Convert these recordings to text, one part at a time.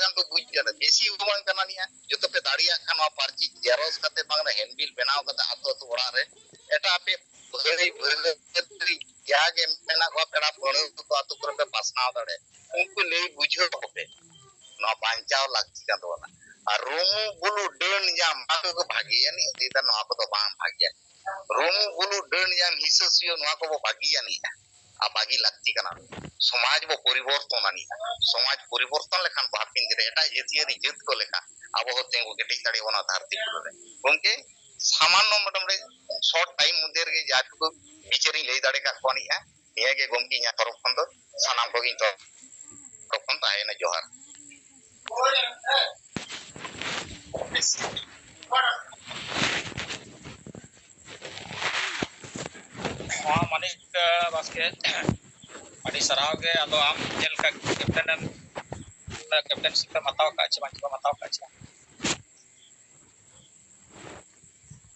gan to buj jana besi uang kana niya joto pe daria kan wa parchi jeros kate bangna handbill benaw kate ato to ora re eta pe bhari jage mena ko pera pone to ato kore pe pasnaw dare unku lei bujho pe no banchaw lagti kan to na ar rumu bulu den jam aku ko bhagiya ni dita no ko to bang bhagiya rumu bulu den jam hisasiyo no ko bhagiya ni abagi lagti kana समाज वो परिवर्तन आनी समाज परिवर्तन लेखान बापिन दिरे एटा जेतियारी जेत को लेखा अब होते वो गेटी दाड़ी बना धरती पुरे उनके सामान्य मोटमरे शॉर्ट टाइम मुदेर के जात को बिचरी ले दाड़े का कोनी है निया के गोमकी nya तरफ खंद सनाम को गिन तरफ खंद आए ना जोहार हाँ मानिक बास्के अड़ी सराव के अदो आम जेल का कैप्टनशिप पे मताव का छ बाकी मताव का छ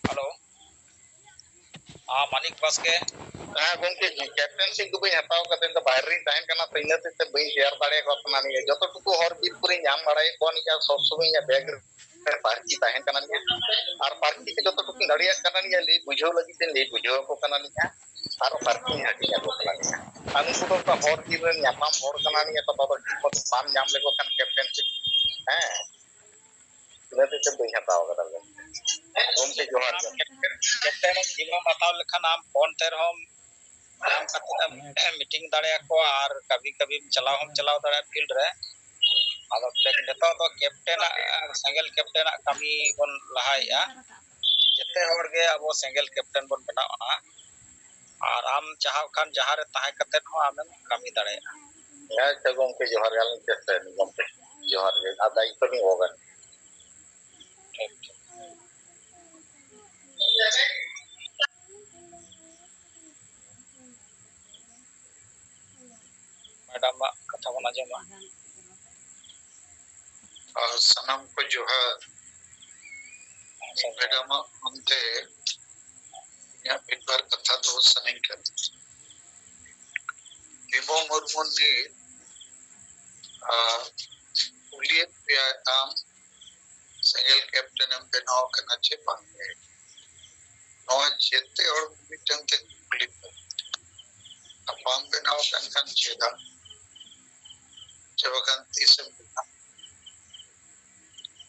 हेलो मानिक बास्के गोमके कैप्टनशिप को बई हताव कते तो बाहरी तहन कना तइना ते बई शेयर दाड़े को अपना नहीं जतो टुकु हर बीर पुरे नाम बाड़ाय कोनी का सब समय या बैग पार्टी तहन कना नहीं और पार्टी के जतो टुकु दाड़िया कना नहीं ले बुझो लगी ते ले बुझो को कना नहीं और पार्टी हटी या को कना नहीं अनु को तो हर बीर नाम हर कना नहीं तो बाबा को मान नाम ले को कन कैप्टनशिप हैं इनते ते बई हताव कदा गोमके जोहार कैप्टन जिलो मताव लेखा नाम फोन तेर हम नाम खातिर मीटिंग दाड़े को और कभी कभी चलाव दाड़े फील्ड रे आदो नेता तो कैप्टन सिंगल कैप्टन कमी बन लहाया जते हर गे अब सिंगल कैप्टन बन बनावना और आम चाहव खान जहां रे ताहे कते हो आम कमी दाड़े या चगों के जोहार गाल चेष्टा निगम पे जोहार गे आदाई तो नहीं होगा मैडम कथा बना जमा सनम को जोहार मैडम उनते या एक बार कथा तो सनिंग कर विमो मुर्मू ने उलियत पे आम सिंगल कैप्टन एम बनाव करना चे पांगे नो जेते और मीटिंग तक क्लिप अपाम बनाव करना चेदा जब kan तीसम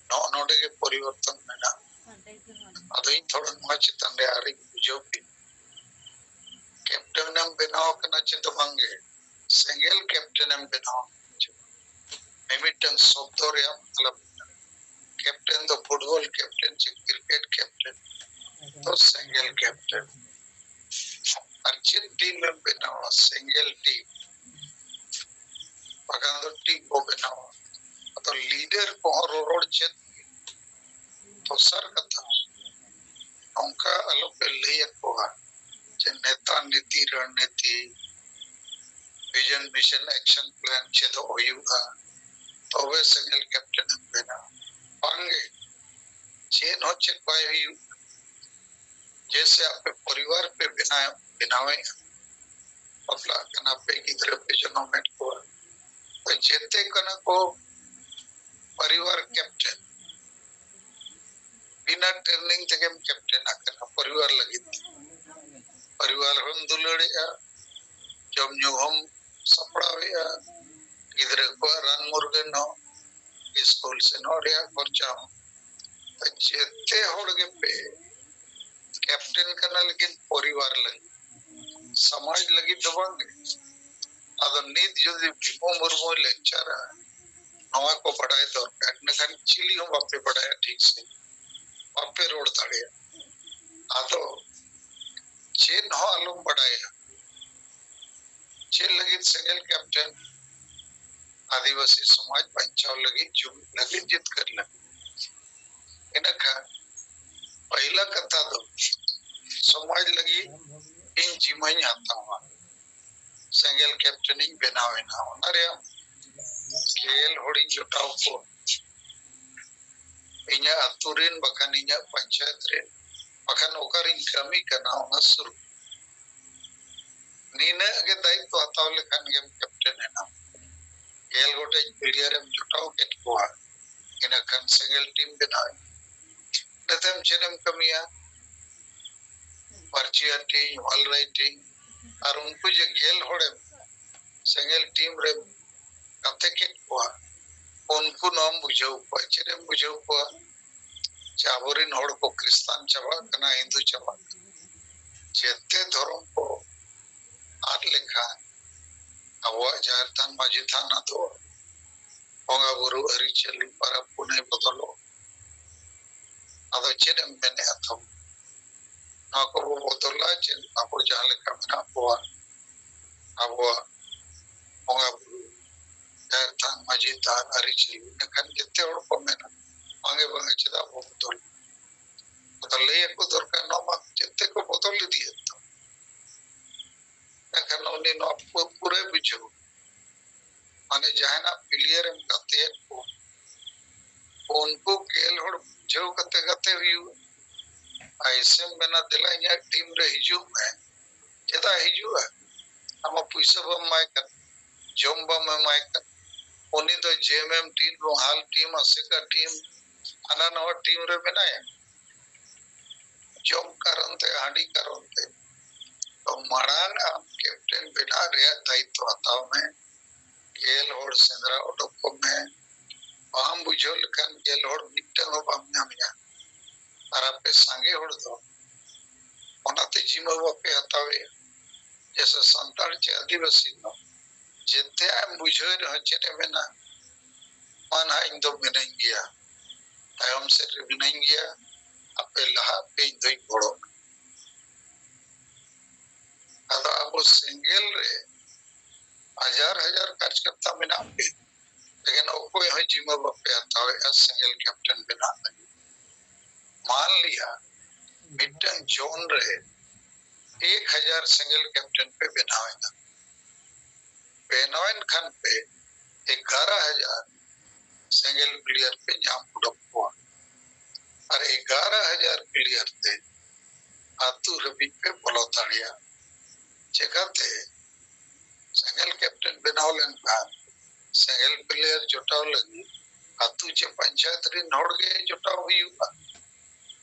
नो नोडे के परिवर्तन में ना अदो इन थोड़ा नवा चितन रे आरी बुझो भी कैप्टन एम बनाव करना चे तो पांगे सिंगल कैप्टन एम बनाव मीटिंग शब्द रे मतलब कैप्टन तो फुटबॉल कैप्टन चे क्रिकेट कैप्टन तो सिंगल कैप्टन अर्जेंट टीम में बनाव सिंगल टीम बगान तो टीम को बनाव तो लीडर को रोड चेत तो सर कथा उनका अलग पे ले को जे नेता नीति रणनीति विजन मिशन एक्शन प्लान चे तो होयुगा तो वे सिंगल कैप्टन बना पाएंगे जे नो चे पाए हुई जैसे आपके परिवार पे बनावे अपना कना पे की तरफ पे जनोमेट को तो जेते कना को परिवार कैप्टन बिना ट्रेनिंग तक हम कैप्टन आकर परिवार लगी परिवार हम दुलड़िया जब न्यू हम सपड़ाविया गिदरे को रन मुर्गन हो स्कूल से नो रिया खर्चा तो जेते होड़गे पे कैप्टन करना लेकिन परिवार लगी समाज लगी दबांगे अदो नीत जो विमो मुर्मू लेक्चर नवा को पढ़ाए तो बैठने का चिली हम वापे पढ़ाया ठीक से वापे रोड ताड़िया आदो चेन हो आलम पढ़ाया चेन लगी सिंगल कैप्टन आदिवासी समाज पंचाव लगी जित कर लगी इनका पहला कथा तो समाज लगी इन जीवन आता हुआ सिंगल कैप्टन ही बनावे ना अरे खेल होड़ी जुटाव को इन्या अतुरिन बखान इन्या पंचायत रे बखान ओकरिन कमी करना होना शुरू नीने के दायित्व हताव लेखान गेम कैप्टन है ना गेल गोटे प्लेयर एम जुटाव केट कोआ इन खान सेंगल टीम बनाव नतम चेनम कमिया पर्ची हटिंग ऑल राइटिंग और उनको जे गेल होड़े सेंगल टीम रे कते केट कोआ उनको नाम बुझाव को चेनम बुझाव को चाबोरिन होड़ को क्रिस्तान चबा कना हिंदू चबा जेते धर्म को आर लेखा अब जाहिर थान माजी थान तो बंगा बुरु हरि चली पर पुने बदलो अदो चेनम मेने अथम ना को बदला चेन अब जहां लेखा मेना को अब बंगा बुरु जाहिर थान माजी थान हरि चली ने खान जेते होड़ को मेना आगे बंगा चदा बदल बदले को दरकार न मा जेते को बदल दिए तो एखन उन्हें न पूरे बुझो माने जहाना प्लेयर एम कते को उनको गेल होड़ जो कते कते हुई ऐसे मेना दिला या टीम रे हिजू में जेदा हिजू है हम पैसा बम माय कर जोम बम माय कर उन्हीं तो जेएमएम टीम हाल टीम असेका टीम अना नवा टीम रे बनाया जोम करनते हांडी करनते तो मारांग आम कैप्टन बिना रे दायित्व हताव में गेल होड़ सेंद्रा ओडको में बाम बुझो लखन गेल होड़ मिटन हो बाम नामिया और आपे संगे होड़ दो ओनाते जिमो बापे हतावे जैसे संताल चे आदिवासी नो जेते आम बुझो रह चेते मेना मन हा इंदो बिनाई गया तायम से बिनाई गया आपे लहा पे इंदोई बड़ो अदा अब सिंगल रे हजार हजार कार्यकर्ता में नाम पे लेकिन ओको यहाँ जिम्मा बापे आता है एस सिंगल कैप्टन बिना मान लिया मिटन जोन रहे 1000 सिंगल कैप्टन पे बनावेगा बेनोइन खान पे 11000 सिंगल प्लेयर पे जाम पुडप्पो और 11000 प्लेयर थे आतु रवि पे बोलोताड़िया चेकाते सिंगल कैप्टन बनावलन खान सिंगल प्लेयर जोटाव लगी आतु चे पंचायत री नोड़ गए जोटाव हुई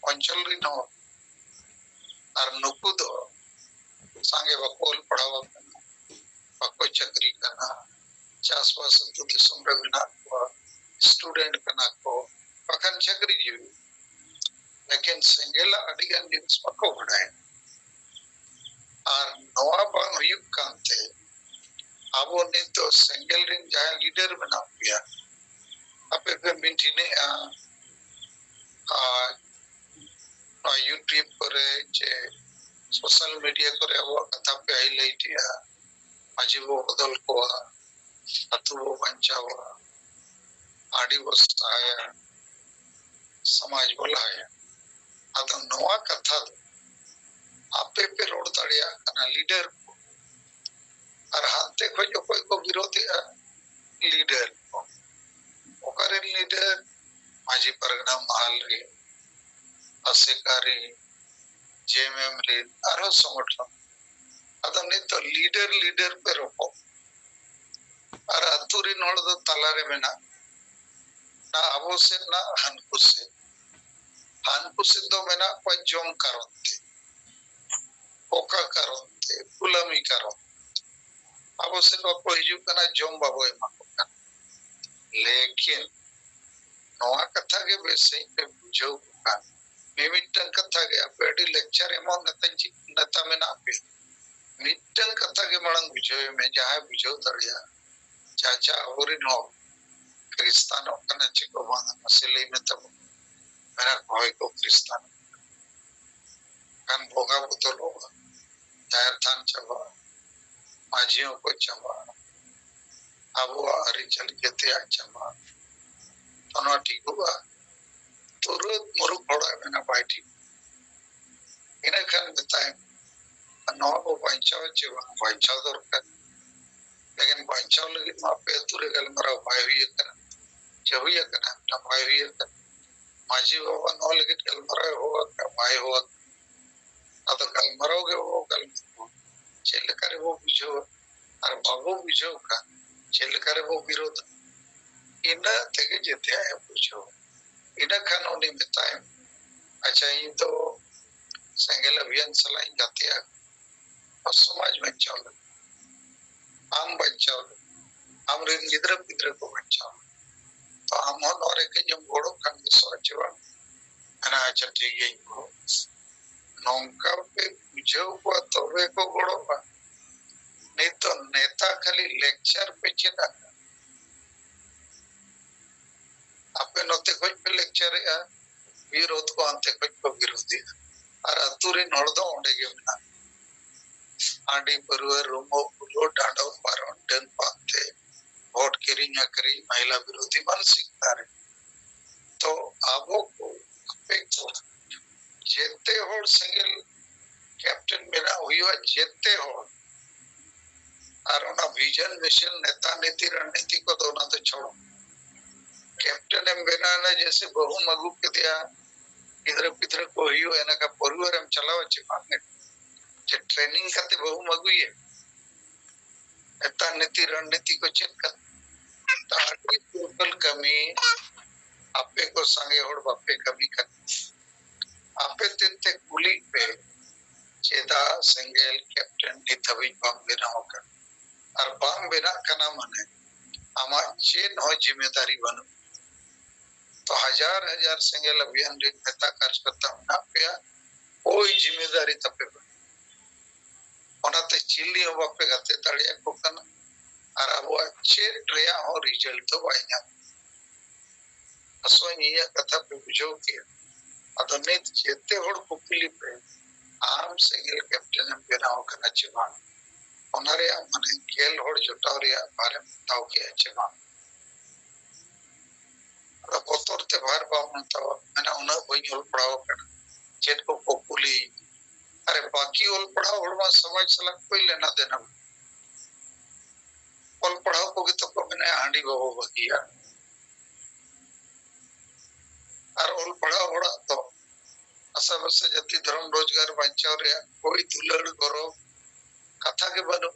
अंचल री नोड़ और नुकु दो सांगे बकोल पढ़ावा करना बको चक्री करना चासवास तो दिसम रे बिना को स्टूडेंट करना को पखन चक्री जीवी लेकिन सिंगल अडिगन जिस बको बढ़ाए और नवा बांग हुई कांते अब ने तो सिंगल रिंग जहाँ लीडर बना दिया अपे पे मिंटी ने यूट्यूब पर जे सोशल मीडिया पर वो कथा पे हाईलाइट या आज वो बदल को अतु वो पंचावा आदि वस्ताया समाज बोलाया अदम नवा कथा आपे पे रोड तड़िया कना लीडर को और हाथे को जो कोई को विरोधी लीडर को ओकरे लीडर माजी परगना माल रे असेकारी जेएमएम रे आरो संगठन अदम ने तो लीडर पे रोको और अतुरी नोड़ दो तलारे में ना अबो से ना हनकु से दो में ना कोई जोम करोंते ओका करोंते गुलामी करो अब से बापो हिजू कना जोम बाबो एमा लेकिन नवा कथा के बेसे पे बुझो का मिमिटन कथा के पेडी लेक्चर एमो नता में ना पे मिटन कथा के मणंग बुझो में जहां बुझो तड़िया चाचा और नो क्रिस्तानो कना चिको बाना असली में तब मेरा भाई को क्रिस्तान कान भोगा बुतो लोग जाहिर थान चबा माजियों को चबा अब वो हरी चल के ते चबा तो ना ठीक हुआ तो रोज मरु पड़ा मैंने बैठी इन्हें खान बताए नौ को पंचाव दरकार लेकिन पंचाव लगी माँ पे तुरे गल मरा भाई हुई करना जब हुई करना ना भाई हुई करना माजी बाबा नौ लगी गल मरा होगा क्या भाई होगा अब गल मरोगे वो गल चल करे वो बुझो और बाबू बुझो का चेलकारे वो विरोध इना तेगे जेते आया पूछो इना खान उन्हीं मिताए अच्छा इन तो सेंगेल अभियान सलाइन जाते हैं और समाज में चालू आम बच्चों आम रिन गिद्र पिद्र को बच्चों तो आम होन और एक जम घोड़ों का सोचवा अना अच्छा ठीक है इनको नौका पे पूछो को तोड़े को घोड़ों का नहीं तो नेता खाली लेक्चर पे चिना आपे नोते कोई पे लेक्चर है विरोध को अंते कोई को विरोधी और अतुरे नोड़दो उन्हें के बिना आंडी परवर रूमो पुलो डांडो पारों डन पाते वोट किरिंग करी महिला विरोधी मानसिकता है तो आवो को अपेक्षो जेते होड़ सिंगल कैप्टन मेरा हुई है जेते होड़ और उना विजन मिशन नेता नीति रणनीति को दोनों तो छोड़ो कैप्टन एम बिना ना जैसे बहु मगु के दिया इधर पिधर को हुई है ना का परिवार हम चलाओ चिपाने जे ट्रेनिंग करते बहु मगु है नेता नीति रणनीति को चेक कर ताकि टोटल कमी आपे को संगे और बापे कमी कर आपे तिंते कुली पे चेदा सिंगल कैप्टन निथवी बम बिना होकर और बम बिना कना मने आमा चेन हो जिम्मेदारी बनो तो हजार हजार सिंगल अभियान रे नेता कार्यकर्ता ना पे कोई जिम्मेदारी तपे ओनाते चिल्ली हो बापे गते तड़िया को कना और अब वो अच्छे ट्रेया हो रिजल्ट तो वाइना असो ये कथा पे बुझो के अदनित जेते होड़ कुपली पे आम सिंगल कैप्टन एम बिना हो कना चिवान ओनारे मने केल होड़ जोटावरिया बारे ताव के चिवान बोतोर ते बाहर बावन तो मैंने उन्हें वही उल पढ़ाओ कर चेट को कुपली अरे बाकी उल पढ़ाओ और वहाँ समझ सलग कोई लेना देना उल पढ़ाओ को तो को मैंने हांडी बाबू बकिया और उल पढ़ाओ बड़ा तो असा बस जति धर्म रोजगार बचाओ रे कोई दुलड़ करो कथा के बनो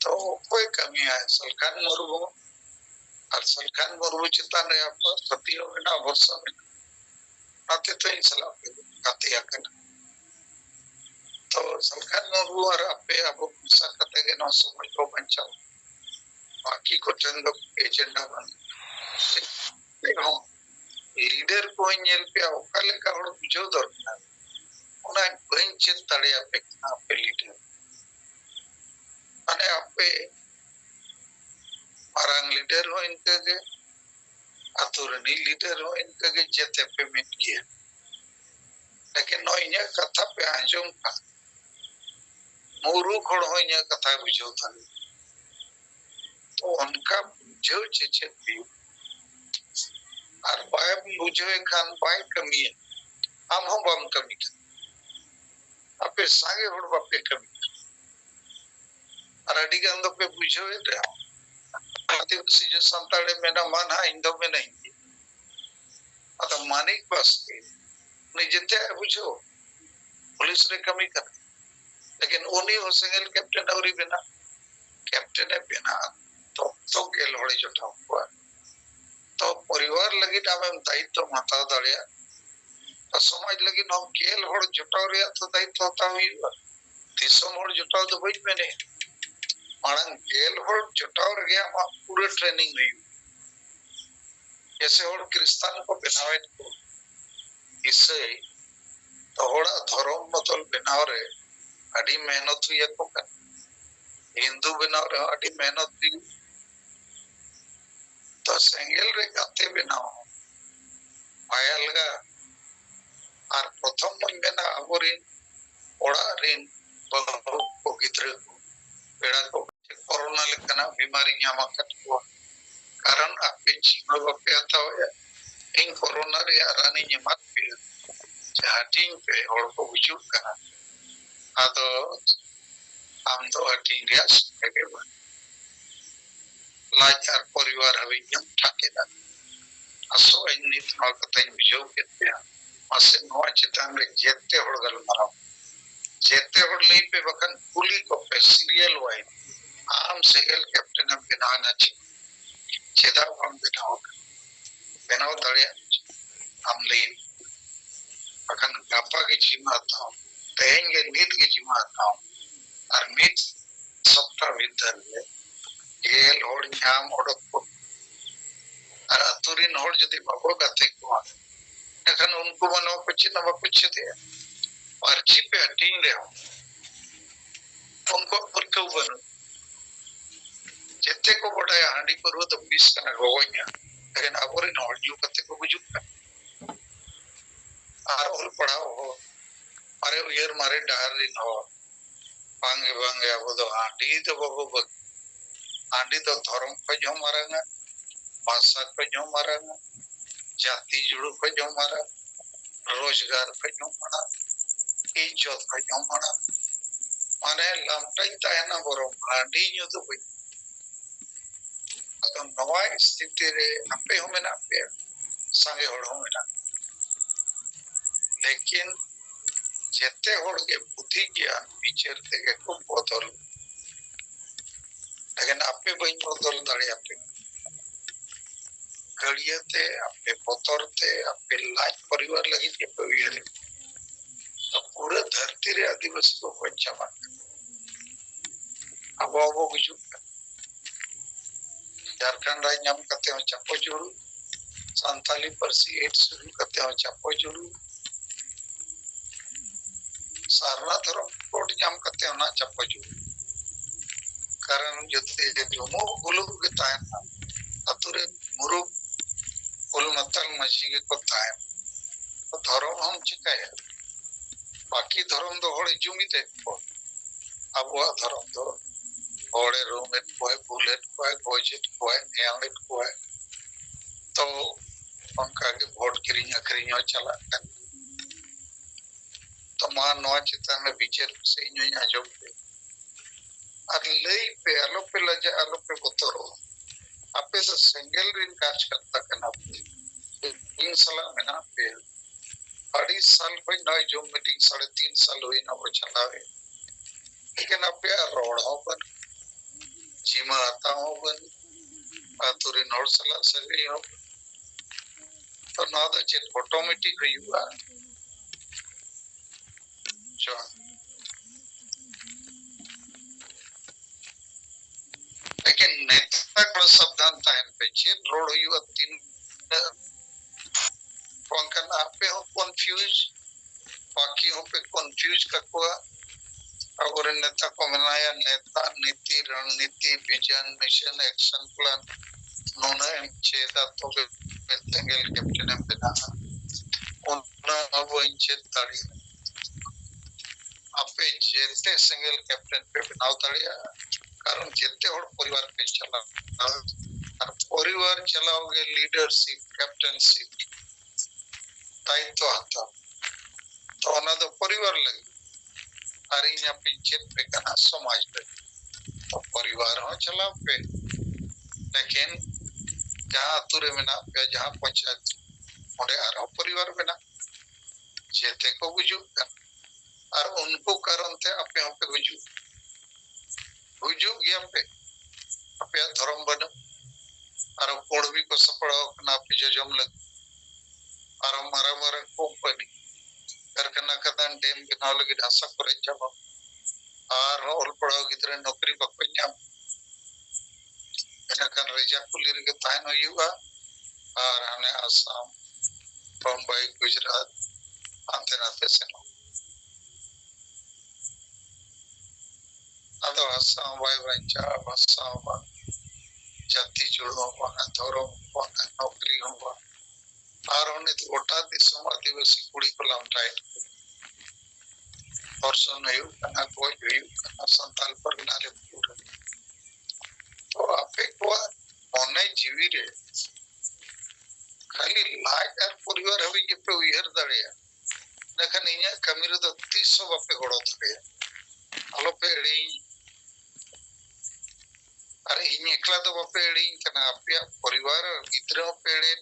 तो कोई कमी है सलखान मुर्मू और सलखान मुर्मू चितान रे आप सतियों में ना भरोसा में आते तो इन सलाह आते आकर तो सलखान मुर्मू और आपे आपको गुस्सा करते के ना समझ को बचाओ बाकी को चंद एजेंडा बन देखो लीडर को इन पे औकाले का और जो दरकार उन्हें बेंच तड़े आपे लीडर अने आपे मारांग लीडर हो इनके के अतुरनी लीडर हो इनके के जेते पे मिट किया लेकिन नो इन्हें कथा पे आंजों का मोरू खोड़ हो इन्हें कथा बुझो था तो उनका जो चीज़ भी और बाय बुझो एक खान बाय कमी है हम हो बम कमी कर आपे सागे होड़ बापे कमी और अड़ी के अंदर पे बुझो है तो आदिवासी जो संताड़े में ना मान हाँ इंदो में नहीं अतः मानिक बस के नहीं जितने बुझो पुलिस रे कमी कर लेकिन उन्हीं हो सिंगल कैप्टन और बिना कैप्टन है बिना तो के लोड़े जोटा हुआ तो परिवार लगी नाम हम दायित्व माता दड़िया तो समाज लगी नाम केल होड़ जोटा रिया तो दायित्व होता हुई दिसम होड़ जोटा तो वही में नहीं मारंग केल होड़ जोटा और गया वहाँ पूरे ट्रेनिंग हुई जैसे होड़ क्रिस्तान को बनावे को इससे तो होड़ा धर्म मतल बनाव रे अड़ी मेहनत हुई को कर हिंदू बनाव रे अड़ी मेहनत हुई तो सेंगल रे गाते बनाओ आयल गा और प्रथम मन बेना अबोरिन ओड़ा रिन बहु को गिद्रे को पेड़ा को कोरोना लेकना बीमारी ᱧᱟᱢ ᱟᱠᱟᱫ ᱠᱚᱣᱟ कारण आपे जीवन बापे आता है इन कोरोना रे रानी ᱧᱟᱢᱟᱫ पे हाटिंग पे और को बुझुक कना आदो आम तो हाटिंग रियास के बन लाचार परिवार हवे जम ठाकेदा असो इनित नकतै बुझो केते मासे नोआ चितान रे जेते होड़गल मारो जेते होड़ लई पे बखन पुली को पे सीरियल वाई आम सेंगल कैप्टन बनाना चेदा बम बनाव दाड़े आम ले अखन गापा के जिम्मा था तेहन के नीत के जिम्मा था और मीत सप्ताह भीतर में गेल होड़ नाम ओडक को और अतुरिन होड़ जदि बाबो गाते को अखन उनको मनो कुछ न कुछ दे पर्ची पे हटिंग रहे उनको पुरकौ बनो जेते को बड़ा हांडी पर तो 20 कना गोवኛ लेकिन अबोरिन होड़ न्यू कते को बुजुक और ओल पढ़ाओ हो अरे उयर मारे डारिन हो बांगे बांगे अब तो हांडी तो बाबू हांडी तो धर्म को जो मारेंगे भाषा को जो मारेंगे जाति जुड़ू को जो मारा रोजगार को जो मारा इज्जत को जो मारा माने लमटाई तायना बरो हांडी न्यू तो भाई तो नवा स्थिति रे अपे हो में ना पे संगे होड़ हो में लेकिन जेते होड़ के बुद्धि ज्ञान विचार ते को बदल लेकिन आपे बइन बदल दाड़े आपे गड़ियाते आपे बतरते आपे लाज परिवार लगी के पवियर तो पूरा धरती रे आदिवासी को बच्चा मान अब वो कुछ झारखंड राज्य नाम करते हैं चापो जोड़ू संताली परसी एट शुरू करते हैं चापो जोड़ू सारना धर्म कोट नाम करते हैं ना चापो जोड़ू कारण जो ते जोमो गुलु के तायना अतुरे मुरु गुलु मतल मजी के को तायन तो धर्म हम चिकाया बाकी धर्म तो होड़े जुमिते को अब वो धर्म तो होड़े रूमेट कोई बुलेट कोई गोजेट कोई न्यालेट कोई तो उनका के वोट किरिया चला कर तो मां नौ चिता में विचार से इन आजो और लई पे आलो पे लजा आलो पे बतरो आपे तो सिंगल रिन कार्य करता करना इन साल में ना पे 2.5 साल पे नई जो मीटिंग 3.5 साल हुई ना वो चलावे लेकिन आपे रोड हो पर जीमा आता हो पर आतुरी नोट सला सभी हो तो ना तो चेत ऑटोमेटिक हुआ जो लेकिन नेता को सावधान तायन पे चेत रोड हुआ 3 पंकन आपे हो कंफ्यूज बाकी हो पे कंफ्यूज का कोआ और नेता को बनाया नेता नीति रणनीति विजन मिशन एक्शन प्लान नोने चेता तो बेंगल कैप्टन पे ना उन्ना अब इंचे ताड़ी आपे जेते सिंगल कैप्टन पे बनाव ताड़िया कारण जेते और परिवार पे चला और परिवार चलाओगे लीडरशिप कैप्टनशिप दायित्व आता तो ना तो परिवार लगे और यहाँ पीछे पे करना समाज पे तो परिवार हो चला पे लेकिन जहाँ तुरे में ना पे जहाँ पंचायत उन्हें आरो परिवार में ना जेते को बुझू और उनको कारण थे अपने यहाँ पे बुझू गया पे अपने धर्म बनो और कोड़वी को सपड़ा ना पे जो जम लग और हमारा कंपनी करकना कदान डेम बनाव लगी आशा करे जब और ओल पड़ाव गिद्रे नौकरी बको नाम एनाकन रेजा कुली रे तायन हुआ और हने आसाम बम्बई गुजरात अंते नाते सेनो अदो आसाम वाई वंचा आसाम जाति जुड़ो वाना धर्म वाना नौकरी हुआ और उन्हें तो गोटा दिसों आदिवासी कुड़ी को लमटाए और सुनयो कना कोई भी कना संताल पर नारे पूरे तो आपे को मोने जीवी रे खाली लाइक और परिवार हवे के पे उयर दड़िया देखन इया कमीर तो 300 बापे गोड़ो थड़े आलो पे एड़ी अरे इन एकला तो बापे एड़ी कना आपे परिवार गिद्रो पेड़े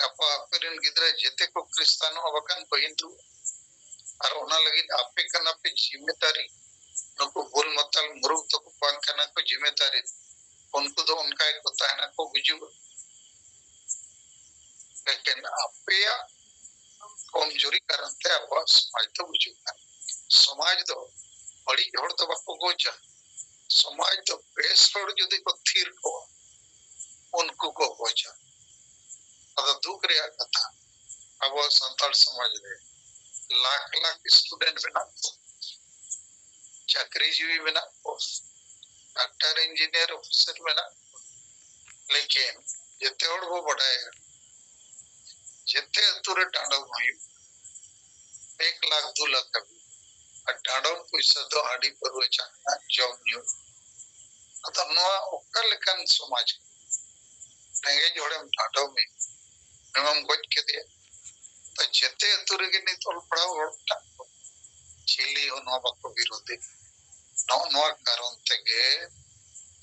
apa apirin gidra jete ko kristano abakan ko hindu और ओना लगी आपे कना पे जिम्मेदारी नुकु बुल मतल मुरुग तो बांग कना को जिम्मेदारी उनको तो उनका एक ताहना को गुजु लेकिन अपेया कमजोरी कारण ते अब समाज तो गुजु समाज तो बड़ी हड़ तो बाको गोचा समाज तो बेस हड़ जदि को थीर को उनको को गोचा अदा दुख रे कथा अब संताल समाज रे लाख लाख स्टूडेंट बना चाकरीजीवी बना डॉक्टर इंजीनियर ऑफिसर बना लेकिन जेते हड़ वो बढ़ाए जेते अतुरे टांडव हुई 1 लाख 2 लाख कभी टांडव पैसा तो हाड़ी पर वो चाहना जॉब न्यू अतः नवा ओकल लेकिन समाज रहेंगे जोड़े हम टांडव में हम कुछ के दिए तो जेते अतुरे के नहीं तोड़ पड़ा और चिली हो नवा बको विरोधी नवा कारण तके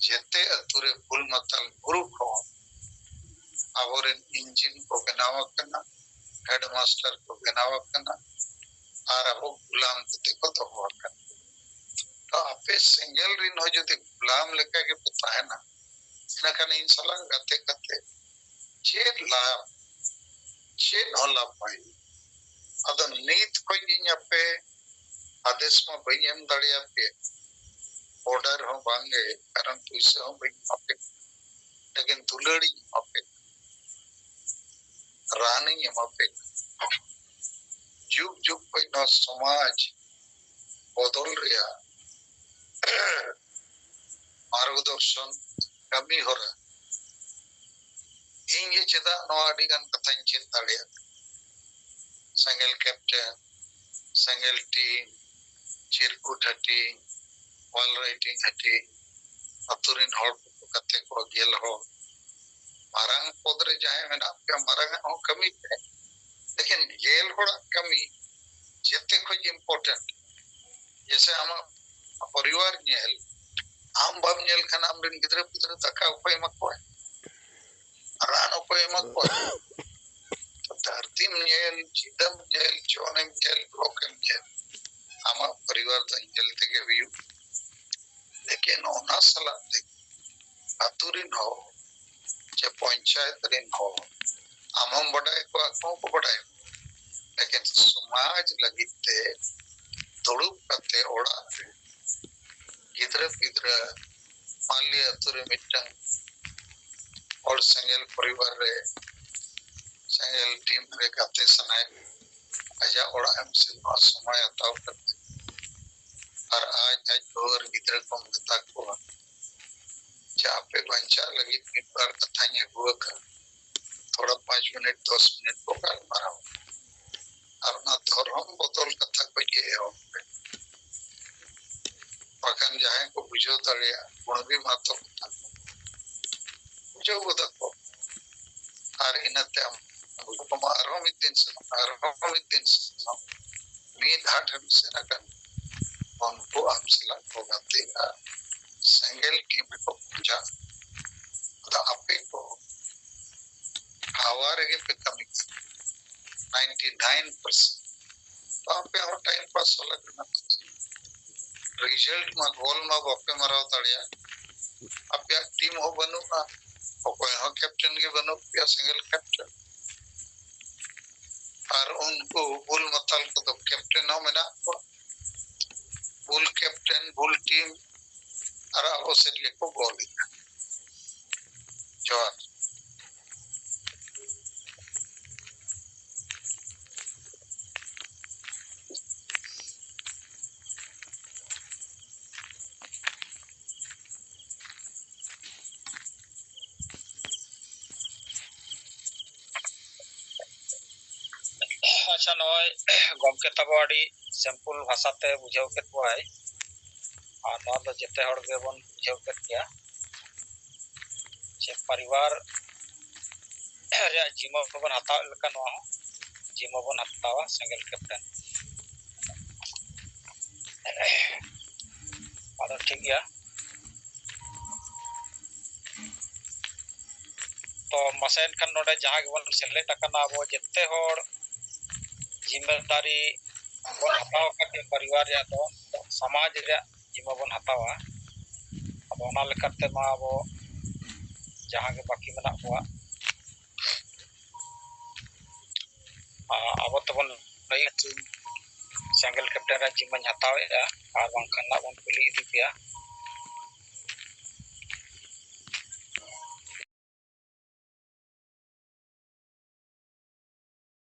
जेते अतुरे बुल मतल गुरु को आवरे इंजिन को बनावा करना हेडमास्टर को बनावा करना और अब गुलाम को तो हुआ करना तो आपे सिंगल रिन हो जो गुलाम लेकर के पता है ना इतना का नहीं इंशाल्लाह गते गते चे no लाभ पाई अदो नीत को जिन्या पे आदेश में बयम दड़िया पे ऑर्डर हो बांगे कारण पैसे हो बयम पे लेकिन दुलड़ी पे रानी पे जुग जुग कोई ना समाज बदल रिया मार्गदर्शन कमी हो रहा इंगे चेदा नवाडी गन कथा चेत दाड़िया संगल कैप्टन संगल टीम चिरकुट हटी वॉल राइटिंग हटी अतुरिन हड़ कते को गेल हो मारंग पदरे जाए में आपका मारंग हो कमी पे लेकिन गेल होड़ा कमी जेते कोई इम्पोर्टेंट जैसे हम परिवार नेल आम बाब नेल खान आम दिन गिद्रे पिद्रे तका उपाय मको रान उपाय मको धरती नेल चिदम नेल चोनम नेल ब्लॉकम नेल आम परिवार तो नेल तके भी लेकिन ओना सला अतुरिन हो चे पंचायत रिन हो आम बढ़ाए को बढ़ाए लेकिन समाज लगिते दुड़ुब कते ओड़ा गिद्रे पिद्रे मालिया अतुरे मिटन और संगल परिवार रे संगल टीम रे कते सनाय आजा ओड़ा एम से समय हताव करते और आज और गिद्रे को मता को चापे बंचा लगी एक बार कथा ये हुआ का थोड़ा 5 मिनट 10 मिनट को काल मारा और ना धर्म बदल कथा को ये हो पकन जाए को बुझो तड़िया गुण भी मातो बुझो बुदा को और इनते हम को मारो मिदिन से मी घाट हम से ना कर उनको हमसे को गाते का संगल की में को पूजा तो आपे को हवारे के पे कमी 99% तो आपे और टाइम पास होला करना रिजल्ट में गोल में बप्पे मराव तड़िया अब या टीम हो बनो ना और कोई हो कैप्टन के बनो या सिंगल कैप्टन और उनको बुल मतल को तो कैप्टन हो में ना बुल कैप्टन बुल टीम और वो से लिए को गोल जोर अच्छा नय गमके तबाड़ी सिंपल भाषा ते बुझाव के कोय आ न तो जेते हड़ के बन बुझाव के किया जे परिवार रे जिम्मा बन हता लका न जिम्मा बन हतावा सिंगल कैप्टन आदो ठीक गया तो मसेन खान नोडे जहां के बन सेलेक्ट करना वो जेते हड़ जिम्मेदारी बन हताव के परिवार या तो समाज रे जिम्मा बन हतावा अब ओना लेकाते मा अब जहां के बाकी मेना कोआ अब तबन लई सेंगल कैप्टन रा जिम्मा हतावेआ और बांखान ना बन कुली